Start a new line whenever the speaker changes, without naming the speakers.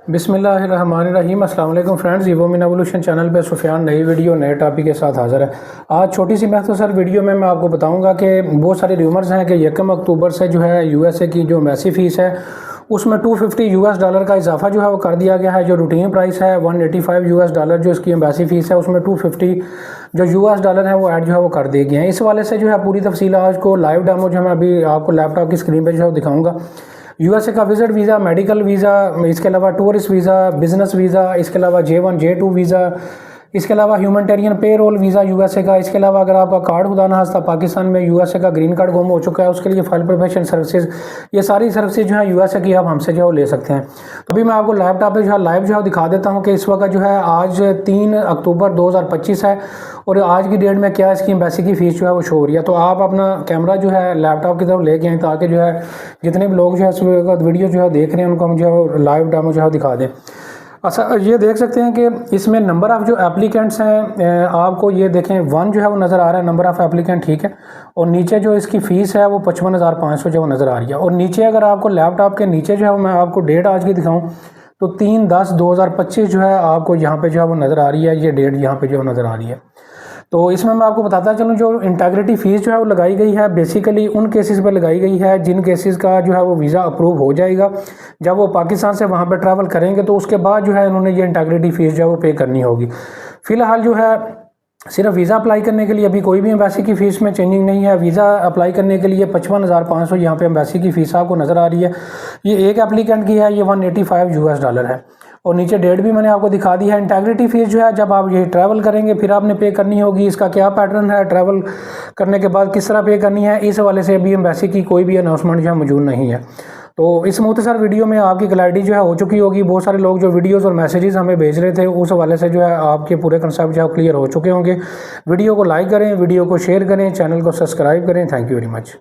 बिस्मिल्लाहिर्रहमानिर्रहीम। अस्सलाम वालेकुम फ्रेंड्स, इवोमिन एवोल्यूशन चैनल पे सुफियान नई वीडियो नए टॉपिक के साथ हाज़िर है। आज छोटी सी मुख्तसर वीडियो में मैं आपको बताऊंगा कि बहुत सारे र्यूमर्स हैं कि 1 अक्टूबर से जो है यूएसए की जो मैसी फ़ीस है उसमें $250 का इजाफा जो है वो कर दिया गया है। जो रूटीन प्राइस है $185 जो इसकी एम्बेसी फ़ीस है उसमें $250 जो US है वो ऐड जो है वो कर दिए गए हैं। इस वाले से जो है पूरी तफसील आज को लाइव डेमो जो है मैं अभी आपको लैपटॉप की स्क्रीन पर जो है दिखाऊँगा। यूएसए का विजिट वीज़ा, मेडिकल वीज़ा, इसके अलावा टूरिस्ट वीज़ा, बिज़नेस वीज़ा, इसके अलावा J1 J2 वीज़ा, इसके अलावा ह्यूमैनिटेरियन पे रोल वीज़ा यूएसए का। इसके अलावा अगर आपका कार्ड खुदा ना खास्ता पाकिस्तान में यूएसए का ग्रीन कार्ड गुम हो चुका है उसके लिए फाइल प्रोफेशन सर्विसेज, ये सारी सर्विसेज जो है यूएसए की आप हमसे जो है ले सकते हैं। तो अभी मैं आपको लैपटॉप पे जो है लाइव जो है दिखा देता हूँ कि इस वक्त जो है आज 3 अक्टूबर 2025 है और आज की डेट में क्या इसकी एम्बेसी की फ़ीस जो है वो शो हो रही है। तो आप अपना कैमरा जो है लैपटॉप की तरफ लेके आएँ ताकि जो है जितने भी लोग जो है इस वीडियो जो है देख रहे हैं उनको हम जो है लाइव डेमो जो है दिखा दें। अच्छा, ये देख सकते हैं कि इसमें नंबर ऑफ़ जो एप्लीकेंट्स हैं आपको ये देखें 1 जो है वो नज़र आ रहा है नंबर ऑफ़ एप्लीकेंट, ठीक है। और नीचे जो इसकी फ़ीस है वो 55,500 जो नज़र आ रही है। और नीचे अगर आपको लैपटॉप के नीचे जो है मैं आपको डेट आज की दिखाऊं तो 3/10/2025 जो है आपको यहाँ पे जो है वो नज़र आ रही है। ये डेट यहाँ पे जो नज़र आ रही है। तो इसमें मैं आपको बताता चलूँ जो इंटीग्रिटी फ़ीस जो है वो लगाई गई है बेसिकली उन केसेस पर लगाई गई है जिन केसेस का जो है वो वीज़ा अप्रूव हो जाएगा। जब वो पाकिस्तान से वहाँ पर ट्रैवल करेंगे तो उसके बाद जो है इन्होंने ये इंटीग्रिटी फ़ीस जो है वो पे करनी होगी। फ़िलहाल जो है सिर्फ वीज़ा अप्लाई करने के लिए अभी कोई भी एम्बेसी की फ़ीस में चेंजिंग नहीं है। वीज़ा अप्लाई करने के लिए 55,500 यहाँ पे एम्बेसी की फ़ीस आपको नज़र आ रही है। ये एक एप्लीकेंट की है, ये $185 है। और नीचे डेट भी मैंने आपको दिखा दी है। इंटीग्रिटी फ़ीस जो है जब आप ये ट्रैवल करेंगे फिर आपने पे करनी होगी। इसका क्या पैटर्न है, ट्रैवल करने के बाद किस तरह पे करनी है, इस हवाले से अभी एम्बेसी की कोई भी अनाउंसमेंट जो है मौजूद नहीं है। तो इस मुख्तसर वीडियो में आपकी क्लैरिटी जो है हो चुकी होगी। बहुत सारे लोग जो वीडियोज़ और मैसेजेस हमें भेज रहे थे उस हवाले से जो है आपके पूरे कंसेप्ट जो है क्लियर हो चुके होंगे। वीडियो को लाइक करें, वीडियो को शेयर करें, चैनल को सब्सक्राइब करें। Thank you very much.